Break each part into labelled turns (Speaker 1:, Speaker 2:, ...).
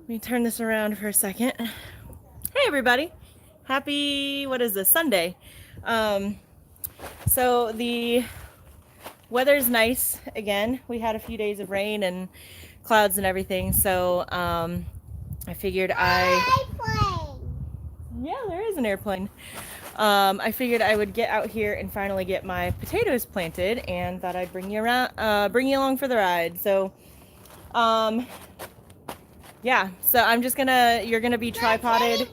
Speaker 1: Let me turn this around for a second. Hey everybody, happy, what is this, Sunday. So the weather's nice again. We had a few days of rain and clouds and everything, so I figured yeah, there is an airplane. I figured I would get out here and finally get my potatoes planted, and thought I'd bring you along for the ride. So yeah, so you're gonna be tripoded,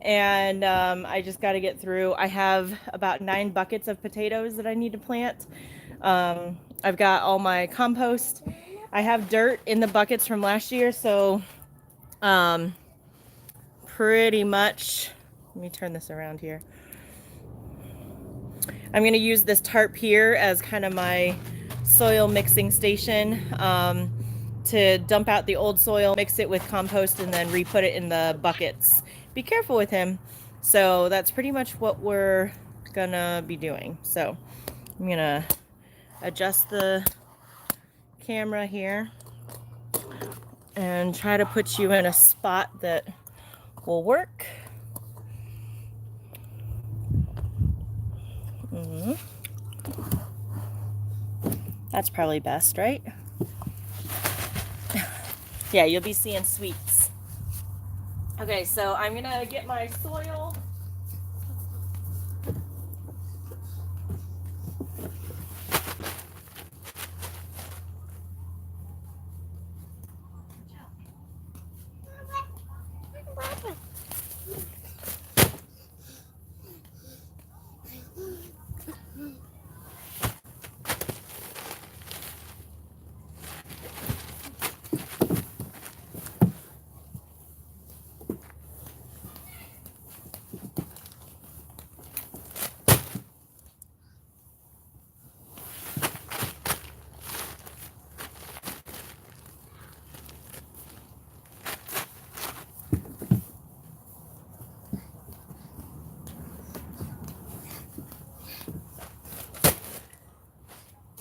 Speaker 1: and I just got to get through. I have about 9 buckets of potatoes that I need to plant. I've got all my compost. I have dirt in the buckets from last year, so pretty much, let me turn this around here. I'm gonna use this tarp here as kind of my soil mixing station. To dump out the old soil, mix it with compost, and then re-put it in the buckets. Be careful with him. So that's pretty much what we're gonna be doing. So I'm gonna adjust the camera here and try to put you in a spot that will work. That's probably best, right? Yeah, you'll be seeing sweets. Okay, so I'm gonna get my soil.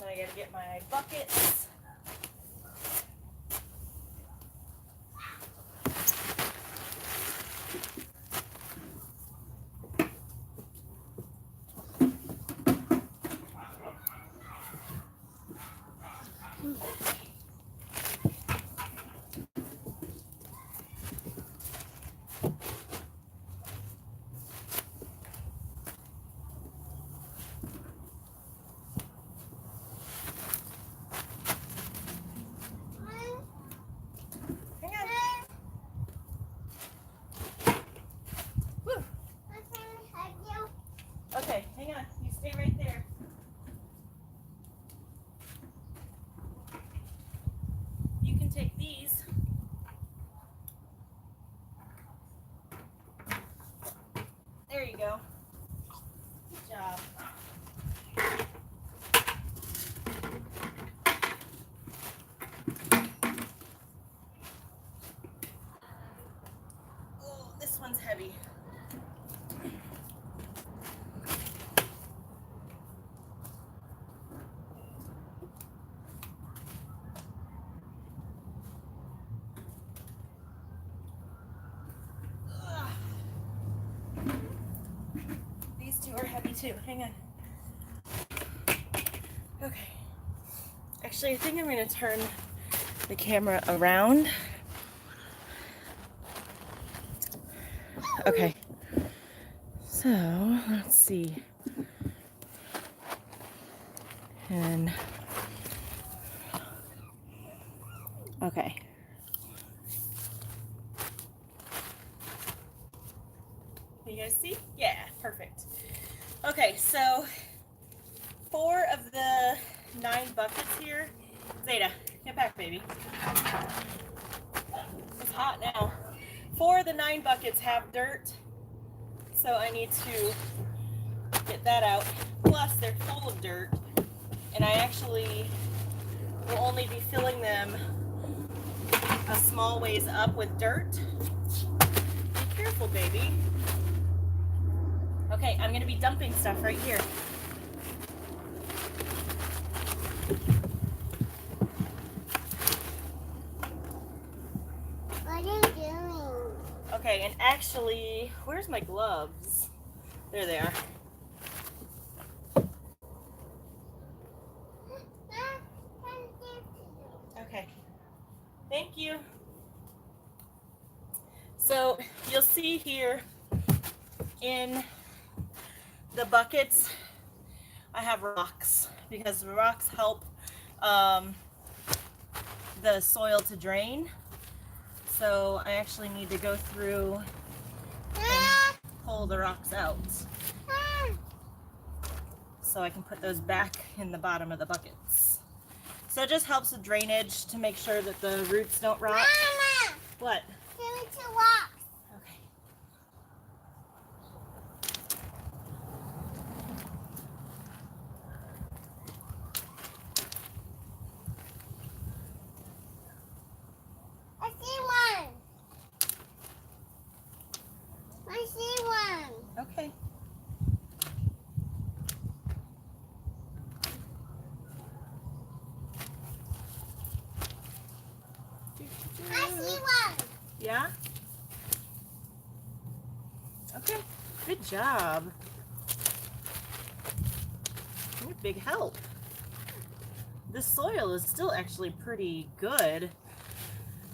Speaker 1: I gotta get my buckets. Okay, hang on. You stay right there. You can take these. There you go. Good job. Oh, this one's heavy. Are heavy too. Hang on. Okay. Actually, I think I'm going to turn the camera around. Okay. So, let's see. And okay. You guys see? Yeah, perfect. Okay, so 4 of the 9 buckets here. Zeta, get back, baby. It's hot now. 4 of the 9 buckets have dirt, so I need to get that out. Plus, they're full of dirt, and I actually will only be filling them a small ways up with dirt. Be careful, baby. Okay, I'm gonna be dumping stuff right here. What are you doing? Okay, and actually, where's my gloves? There they are. Okay, thank you. So you'll see here in the buckets, I have rocks because the rocks help the soil to drain. So I actually need to go through and pull the rocks out so I can put those back in the bottom of the buckets. So it just helps with drainage to make sure that the roots don't rot.
Speaker 2: Mama!
Speaker 1: What?
Speaker 2: Give me 2 rocks.
Speaker 1: Okay.
Speaker 2: I see one. I see one.
Speaker 1: Okay.
Speaker 2: I see one.
Speaker 1: Yeah? Okay. Good job. You're a big help. This soil is still actually pretty good.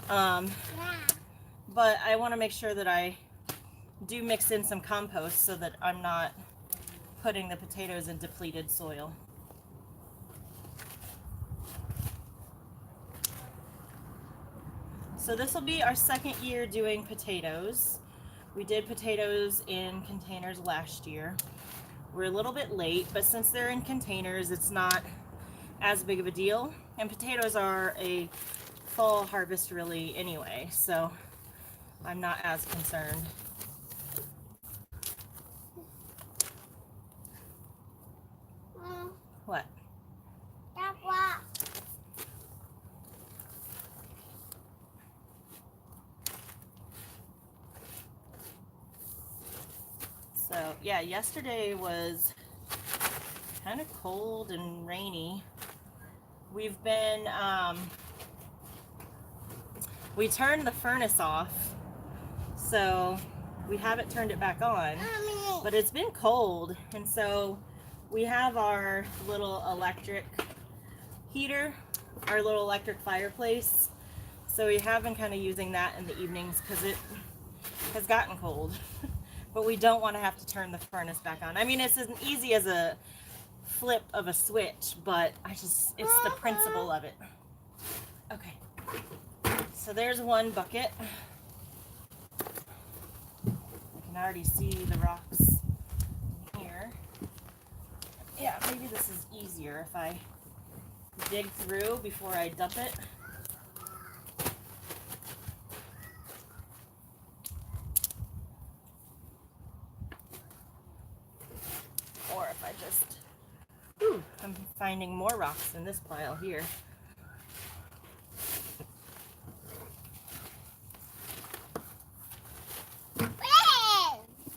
Speaker 2: Yeah.
Speaker 1: But I want to make sure that I do mix in some compost so that I'm not putting the potatoes in depleted soil. So this will be our second year doing potatoes. We did potatoes in containers last year. We're a little bit late, but since they're in containers, it's not as big of a deal. And potatoes are a fall harvest really anyway, so I'm not as concerned. What?
Speaker 2: That rock.
Speaker 1: So yeah, yesterday was kind of cold and rainy. We've been, we turned the furnace off, so we haven't turned it back on,
Speaker 2: Mommy.
Speaker 1: but it's been cold, and so we have our little electric heater, our little electric fireplace, so we have been kind of using that in the evenings because it has gotten cold. But we don't want to have to turn the furnace back on. I mean, it's as easy as a flip of a switch, but it's the principle of it. Okay, so there's one bucket. I can already see the rocks here. Yeah, maybe this is easier if I dig through before I dump it. Or if I just, I'm finding more rocks in this pile here.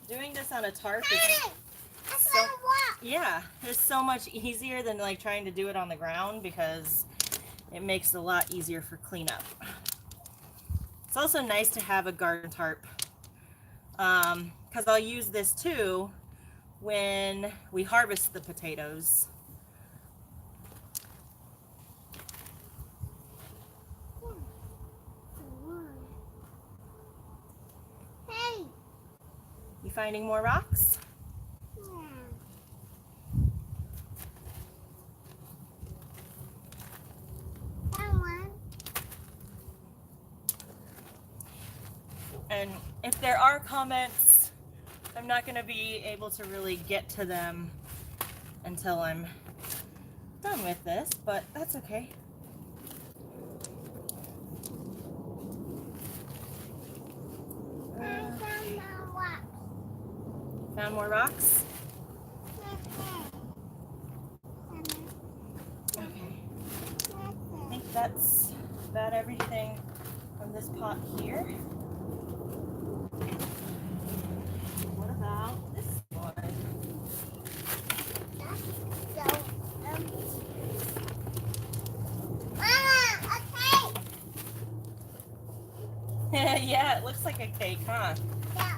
Speaker 1: Doing this on a tarp is so, yeah, it's so much easier than like trying to do it on the ground because it makes it a lot easier for cleanup. It's also nice to have a garden tarp because I'll use this too when we harvest the potatoes.
Speaker 2: Hey.
Speaker 1: You finding more rocks?
Speaker 2: Yeah. That one.
Speaker 1: And if there are comments, I'm not going to be able to really get to them until I'm done with this, but that's okay.
Speaker 2: I found more rocks.
Speaker 1: Found more rocks? Okay. I think that's about everything from this pot here. What about this one?
Speaker 2: Mama, okay.
Speaker 1: Yeah, it looks like a cake, huh?
Speaker 2: Yeah.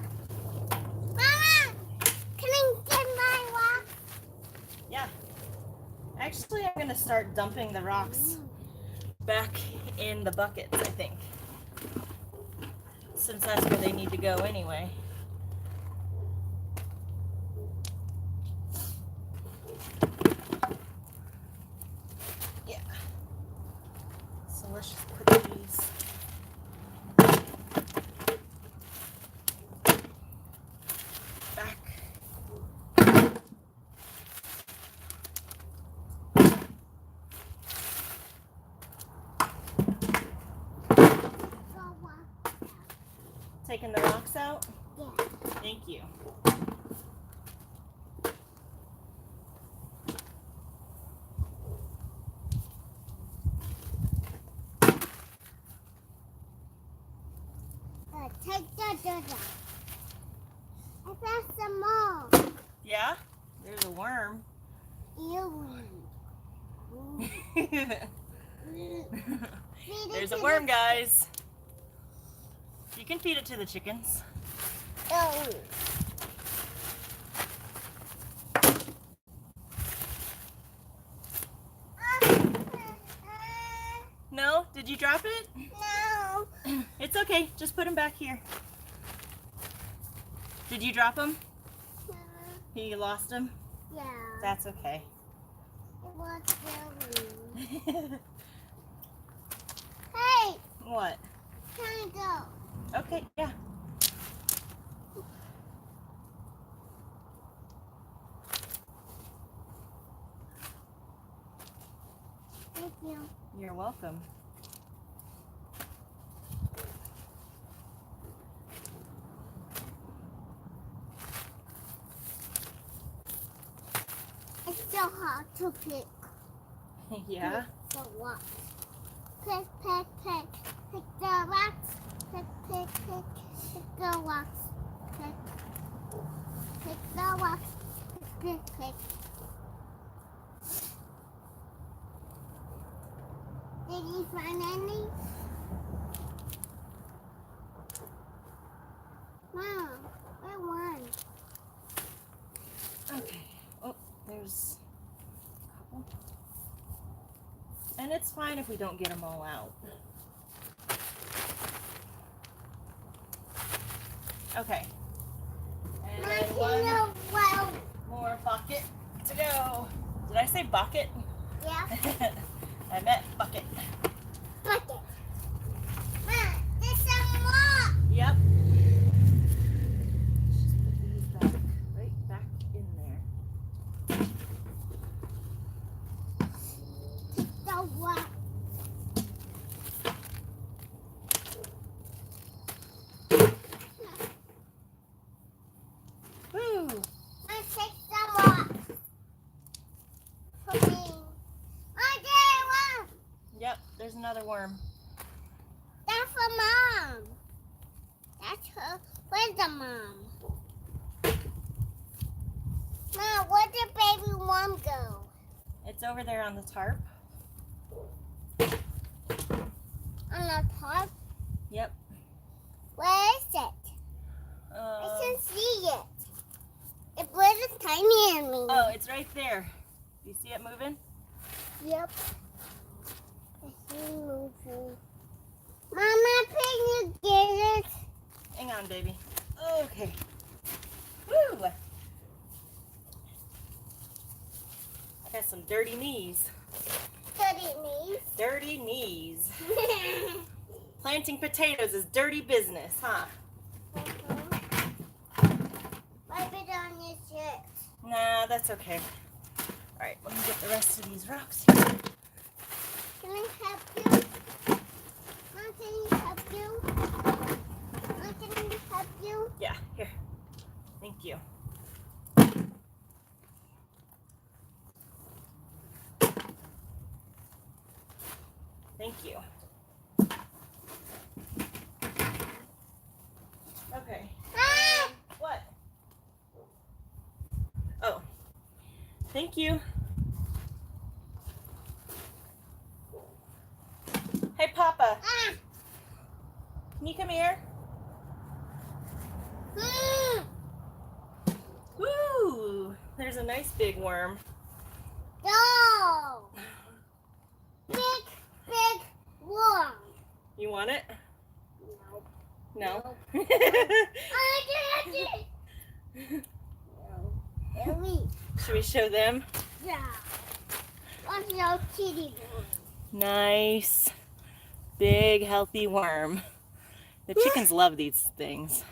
Speaker 2: Mama, can I get my rock?
Speaker 1: Yeah. Actually, I'm gonna start dumping the rocks back in the buckets, I think. Since that's where they need to go anyway. Yeah. So let's just put these back. Taking the rocks out?
Speaker 2: Yeah.
Speaker 1: Thank you.
Speaker 2: Take the. I found some more.
Speaker 1: Yeah? There's a worm.
Speaker 2: You.
Speaker 1: There's a worm, guys. You can feed it to the chickens.
Speaker 2: Oh.
Speaker 1: No? Did you drop it?
Speaker 2: No.
Speaker 1: It's okay. Just put them back here. Did you drop them? You lost them?
Speaker 2: Yeah.
Speaker 1: That's okay.
Speaker 2: It was very. Hey,
Speaker 1: What?
Speaker 2: can I go?
Speaker 1: Okay, yeah.
Speaker 2: Thank you.
Speaker 1: You're welcome.
Speaker 2: It's so hard to pick.
Speaker 1: Yeah?
Speaker 2: The rocks. Pick, pick, pick. Pick the rocks. Pick, pick, pick. Pick the rocks. Pick. Pick the rocks. Pick, pick, pick. Did you find any? Mom, where one?
Speaker 1: Okay. Oh, there's a couple. And it's fine if we don't get them all out. Okay. And then one more bucket to go. Did I say bucket?
Speaker 2: Yeah.
Speaker 1: I meant bucket.
Speaker 2: Bucket. Mom, there's some more.
Speaker 1: Yep. Let's just put these back, right back in there.
Speaker 2: The rock.
Speaker 1: Woo!
Speaker 2: I take the rock. For me. I get one.
Speaker 1: Yep, there's another worm.
Speaker 2: That's for Mom. That's her. Where's the mom? Mom, where did baby worm go?
Speaker 1: It's over there on the tarp.
Speaker 2: On the top?
Speaker 1: Yep.
Speaker 2: Where is it? I can see it. It was tiny in me.
Speaker 1: Oh, it's right there. Do you see it moving?
Speaker 2: Yep. I see it moving. Mama, can you get it?
Speaker 1: Hang on, baby. Okay. Woo! I got some dirty knees.
Speaker 2: Dirty knees.
Speaker 1: Dirty knees. Planting potatoes is dirty business, huh?
Speaker 2: Wipe it on your shirt.
Speaker 1: Nah, that's okay. All right, let me get the rest of these rocks here.
Speaker 2: Can I help you? Mom, can you help you? Mom, can I help you?
Speaker 1: Yeah, here. Thank you. Thank you. Okay.
Speaker 2: Ah!
Speaker 1: What? Oh. Thank you. Hey, Papa.
Speaker 2: Ah!
Speaker 1: Can you come here. Woo! There's a nice big worm.
Speaker 2: No! Big worm.
Speaker 1: You want it?
Speaker 2: No.
Speaker 1: No?
Speaker 2: I did it! No. Ellie.
Speaker 1: Should we show them?
Speaker 2: Yeah. What's your kitty boy?
Speaker 1: Nice, big, healthy worm. The chickens love these things.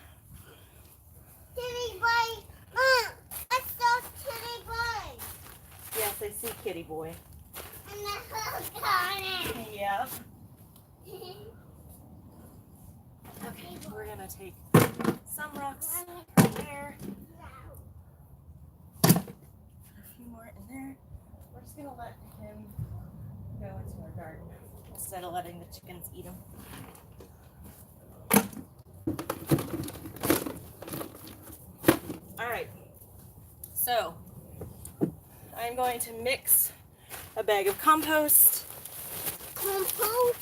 Speaker 2: Kitty boy. Mom, I saw kitty boy.
Speaker 1: Yes, I see kitty boy.
Speaker 2: And the hook on it.
Speaker 1: Yep. Okay, we're gonna take some rocks there. A few more in there. We're just gonna let him go into our garden instead of letting the chickens eat him. All right, so I'm going to mix a bag of compost.
Speaker 2: Compost?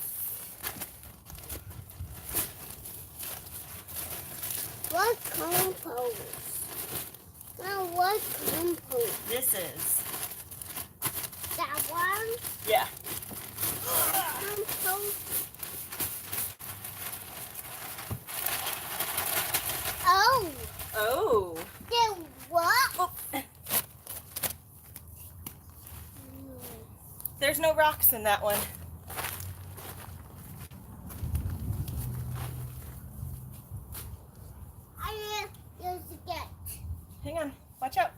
Speaker 2: What compost? Now what compost?
Speaker 1: This is,
Speaker 2: That one?
Speaker 1: yeah,
Speaker 2: Compost. Oh,
Speaker 1: oh.
Speaker 2: the what?
Speaker 1: Oh. There's no rocks in that one.
Speaker 2: I will use it.
Speaker 1: Hang on, watch out.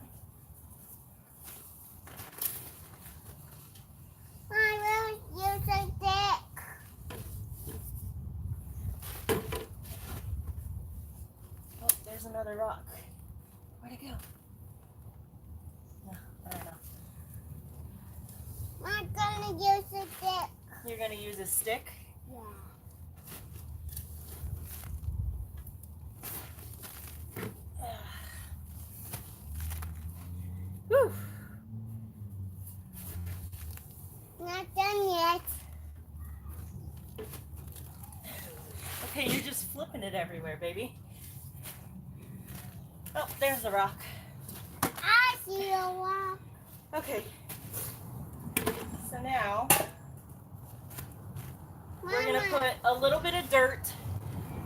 Speaker 2: I will use a dick.
Speaker 1: Oh, there's another rock. Where'd it go? No, I don't know.
Speaker 2: I'm gonna use a dick.
Speaker 1: You're gonna use a stick?
Speaker 2: Yeah.
Speaker 1: Whew.
Speaker 2: Not done yet.
Speaker 1: Okay, you're just flipping it everywhere, baby. Oh, there's the rock.
Speaker 2: I see a rock.
Speaker 1: Okay. So now, we're
Speaker 2: Mama.
Speaker 1: gonna put a little bit of dirt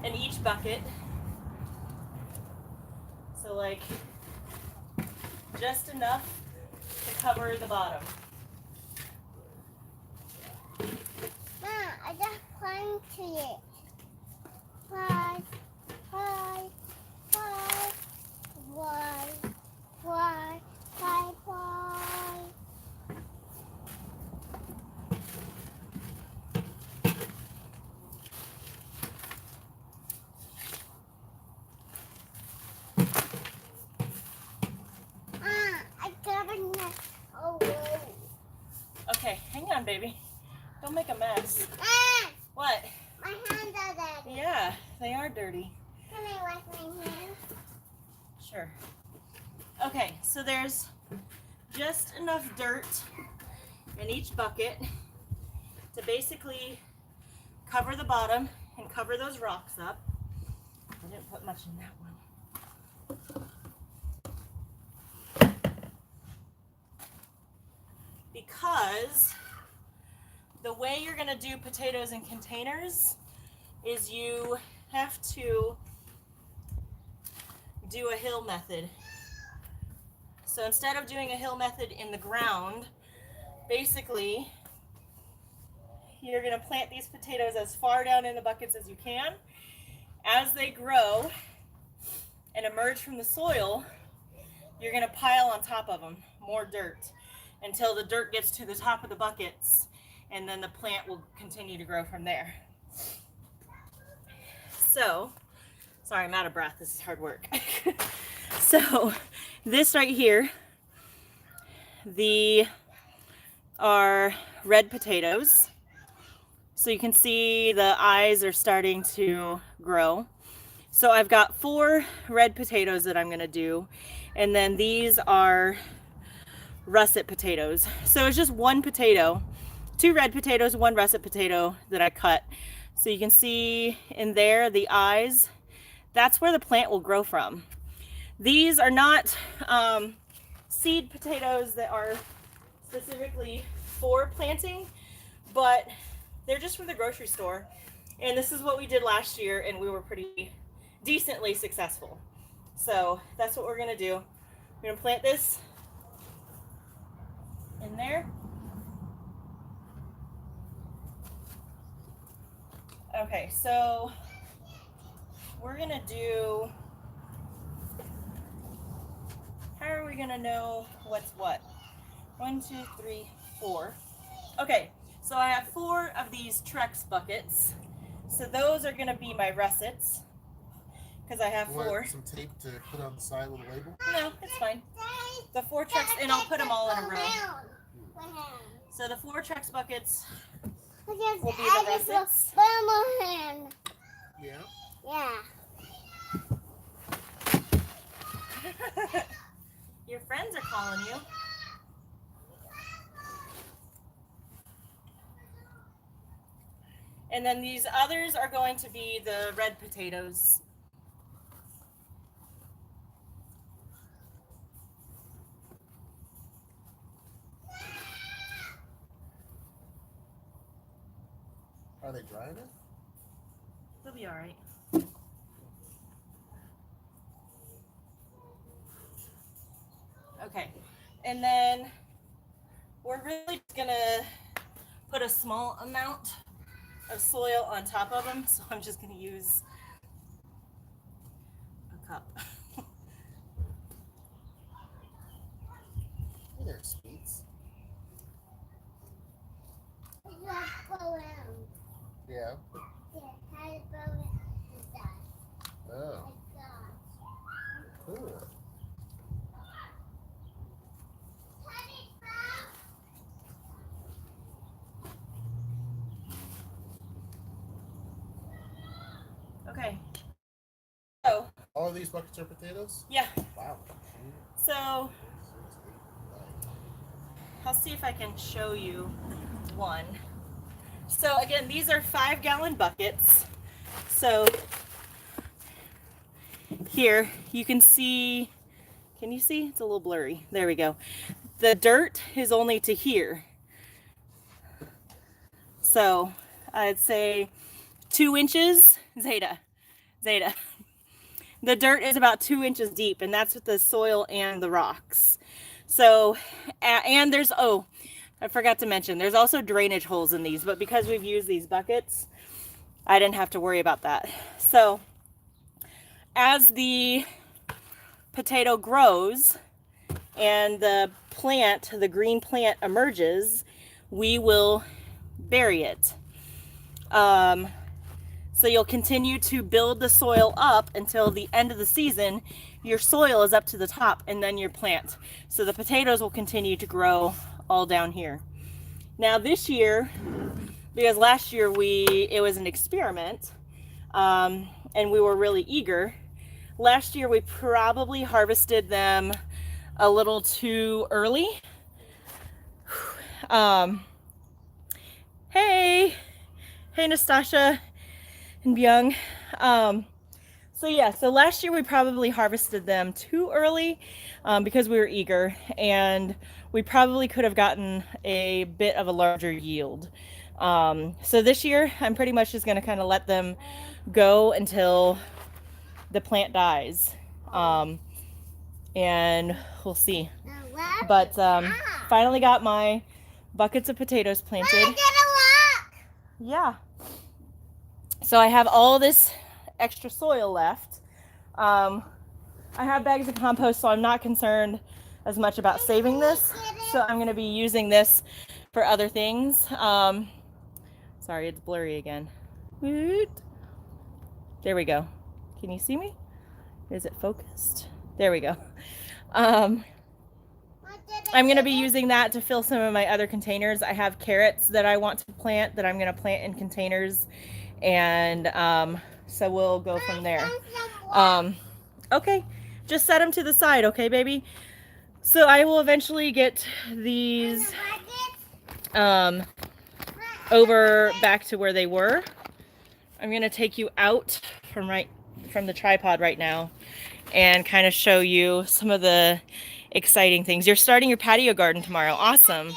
Speaker 1: in each bucket. So like, just enough to cover the bottom.
Speaker 2: Mom, I just planted it. Why? I got a net. Oh, whoa.
Speaker 1: Okay, hang on, baby. Don't make a mess.
Speaker 2: Ah,
Speaker 1: What?
Speaker 2: my hands are dirty.
Speaker 1: Yeah, they are dirty.
Speaker 2: Can I wash my hands?
Speaker 1: Sure. Okay, so there's just enough dirt in each bucket to basically cover the bottom and cover those rocks up. I didn't put much in that one. Because the way you're going to do potatoes in containers is you have to do a hill method. So instead of doing a hill method in the ground, basically you're going to plant these potatoes as far down in the buckets as you can. As they grow and emerge from the soil, you're going to pile on top of them more dirt until the dirt gets to the top of the buckets, and then the plant will continue to grow from there. So, sorry, I'm out of breath. This is hard work. So, this right here, are red potatoes. So you can see the eyes are starting to grow. So I've got 4 red potatoes that I'm gonna do, and then these are russet potatoes. So it's just 1 potato, 2 red potatoes, 1 russet potato that I cut So you can see in there the eyes. That's where the plant will grow from. These are not seed potatoes that are specifically for planting, but they're just from the grocery store. And this is what we did last year, and we were pretty decently successful. So that's what we're gonna do. We're gonna plant this in there. Okay, so we're gonna do, how are we gonna know what's what? 1, 2, 3, 4. Okay, so I have 4 of these Trex buckets. So those are gonna be my russets, because I have 4.
Speaker 3: Want some tape to put on the side with a label?
Speaker 1: No, it's fine. The 4 Trex, and I'll put them all in a row. So the 4 Trex buckets will be the russets.
Speaker 3: Yeah.
Speaker 2: Yeah.
Speaker 1: Your friends are calling you. And then these others are going to be the red potatoes.
Speaker 3: Are they dry enough?
Speaker 1: They'll be all right. Okay, and then we're really just gonna put a small amount of soil on top of them, so I'm just gonna use a cup.
Speaker 3: Hey there, Speeds. Yeah. Oh. Cool.
Speaker 1: Okay. So,
Speaker 3: All of these buckets are potatoes?
Speaker 1: yeah.
Speaker 3: Wow.
Speaker 1: So, I'll see if I can show you one. So again, these are 5-gallon buckets. So here you can see, can you see? It's a little blurry. There we go. The dirt is only to here. So I'd say 2 inches, Zeta. The dirt is about 2 inches deep, and that's with the soil and the rocks. So, and there's, oh, I forgot to mention, there's also drainage holes in these, but because we've used these buckets, I didn't have to worry about that. So as the potato grows and the plant, the green plant emerges, we will bury it. So you'll continue to build the soil up until the end of the season. Your soil is up to the top, and then your plant. So the potatoes will continue to grow all down here. Now this year, because last year it was an experiment, and we were really eager. Last year we probably harvested them a little too early. Hey Nastasha and Byung. So last year we probably harvested them too early because we were eager, and we probably could have gotten a bit of a larger yield. So this year I'm pretty much just going to kind of let them go until the plant dies, and we'll see. But finally got my buckets of potatoes planted. Yeah. So I have all this extra soil left. I have bags of compost, so I'm not concerned as much about saving this. So I'm going to be using this for other things. Sorry, it's blurry again. There we go. Can you see me? Is it focused? There we go. I'm going to be using that to fill some of my other containers. I have carrots that I want to plant that I'm going to plant in containers, and so we'll go from there. Okay, just set them to the side, okay, baby? So I will eventually get these over back to where they were. I'm gonna take you out from the tripod right now and kind of show you some of the exciting things. You're starting your patio garden tomorrow. Awesome.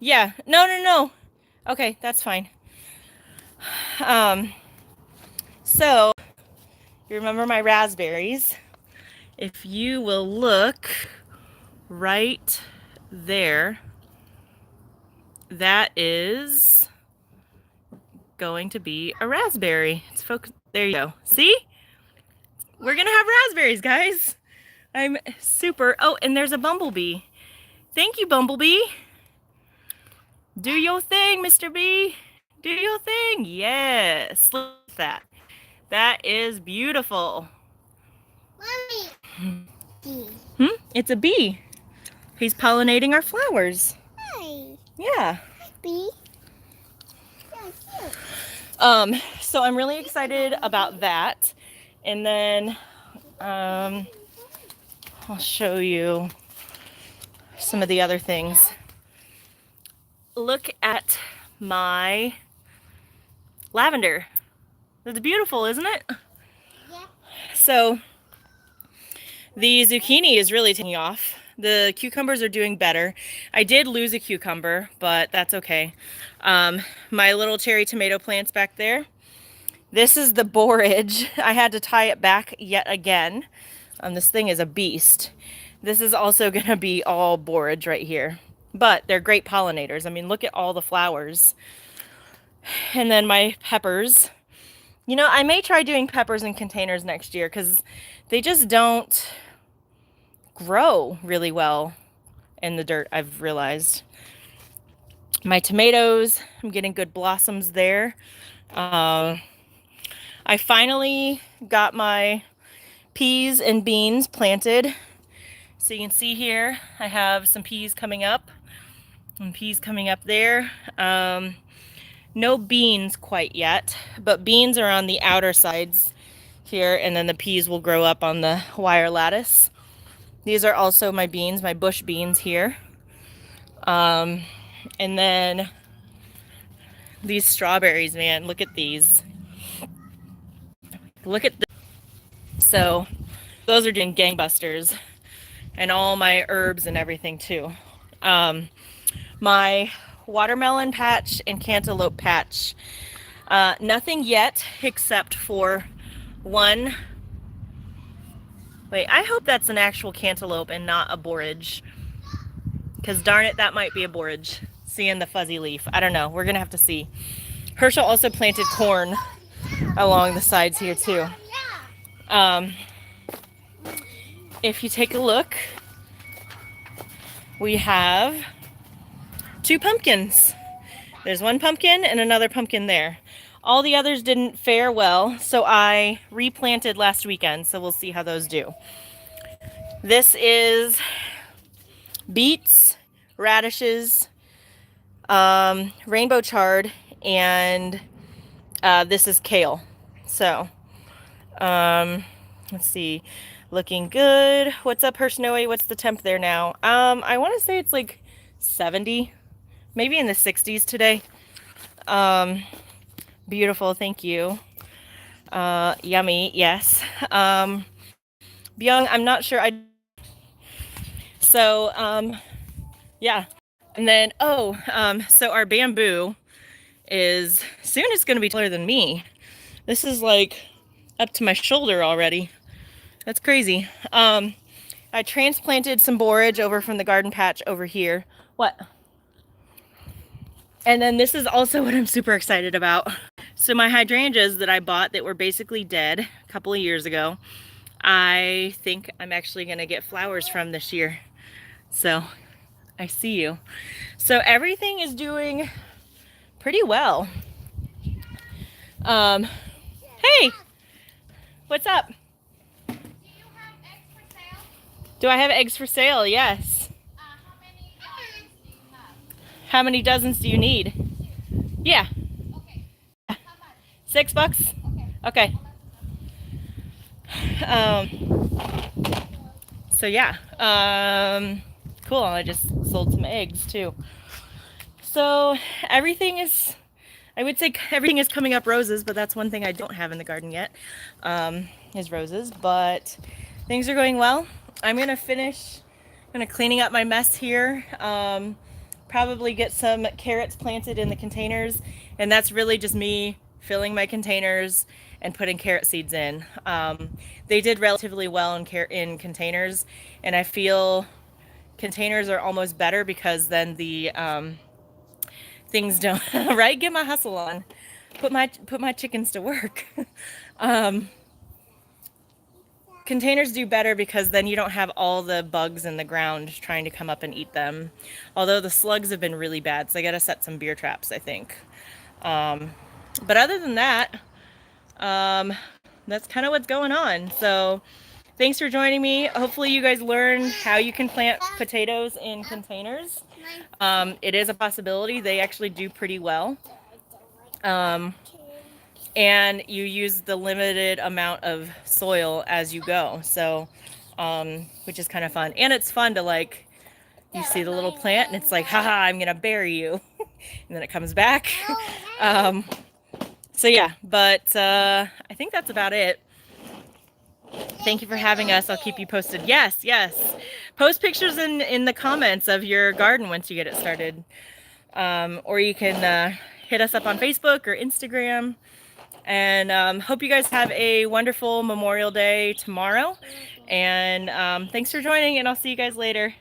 Speaker 1: Yeah. No. Okay, that's fine. So you remember my raspberries? If you will look right there, that is going to be a raspberry. It's focused. There you go. See? We're gonna have raspberries, guys. I'm super. Oh, and there's a bumblebee. Thank you, bumblebee. Do your thing, Mr. B. Do your thing. Yes. Look at that. That is beautiful.
Speaker 2: Mommy.
Speaker 1: It's a bee. He's pollinating our flowers.
Speaker 2: Hi.
Speaker 1: Yeah.
Speaker 2: Bee. Yeah, cute.
Speaker 1: So I'm really excited about that. And then I'll show you some of the other things. Look at my lavender. That's beautiful, isn't it?
Speaker 2: Yeah.
Speaker 1: So the zucchini is really taking off. The cucumbers are doing better. I did lose a cucumber, but that's okay. My little cherry tomato plants back there. This is the borage. I had to tie it back yet again. This thing is a beast. This is also going to be all borage right here. But they're great pollinators. I mean, look at all the flowers. And then my peppers. You know, I may try doing peppers in containers next year because they just don't grow really well in the dirt, I've realized. My tomatoes, I'm getting good blossoms there. I finally got my peas and beans planted. So you can see here, I have some peas coming up and peas coming up there. No beans quite yet, but beans are on the outer sides here, and then the peas will grow up on the wire lattice. These are also my beans, my bush beans here. And then these strawberries, man, look at these. Look at this. So those are doing gangbusters, and all my herbs and everything too. My watermelon patch and cantaloupe patch, nothing yet except for one. Wait, I hope that's an actual cantaloupe and not a borage, because darn it, that might be a borage. Seeing the fuzzy leaf, I don't know, we're gonna have to see. Herschel also planted corn along the sides here too. If you take a look, we have 2 pumpkins. There's one pumpkin and another pumpkin there. All the others didn't fare well, so I replanted last weekend, so we'll see how those do. This is beets, radishes, rainbow chard, and this is kale. So, let's see. Looking good. What's up, HershNoeie? What's the temp there now? I want to say it's like 70, maybe in the 60s today. Beautiful, thank you. Yummy, yes. Byung, I'm not sure. Yeah. And then, so our bamboo is soon it's going to be taller than me. This is like up to my shoulder already. That's crazy. I transplanted some borage over from the garden patch over here. What? And then this is also what I'm super excited about. So my hydrangeas that I bought that were basically dead a couple of years ago, I think I'm actually going to get flowers from this year. So I see you. So everything is doing pretty well. Hey, what's up? Do I have eggs for sale? Yes. How many dozens do you need? Yeah. Okay. $6? Okay. So yeah. Cool. I just sold some eggs too. So everything is I would say everything is coming up roses, but that's one thing I don't have in the garden yet, is roses. But things are going well. I'm gonna finish cleaning up my mess here. Probably get some carrots planted in the containers, and that's really just me filling my containers and putting carrot seeds in. They did relatively well in containers, and I feel containers are almost better because then the things don't right. Get my hustle on. Put my chickens to work. Containers do better because then you don't have all the bugs in the ground trying to come up and eat them. Although the slugs have been really bad, so I gotta set some beer traps, I think. But other than that, that's kind of what's going on. So thanks for joining me. Hopefully you guys learned how you can plant potatoes in containers. It is a possibility. They actually do pretty well. And you use the limited amount of soil as you go. So, which is kind of fun. And it's fun to like, you see the little plant and it's like, haha, I'm gonna bury you. And then it comes back. So yeah, but I think that's about it. Thank you for having us. I'll keep you posted. Yes, yes. Post pictures in the comments of your garden once you get it started. Or you can hit us up on Facebook or Instagram. And hope you guys have a wonderful Memorial Day tomorrow. And thanks for joining, and I'll see you guys later.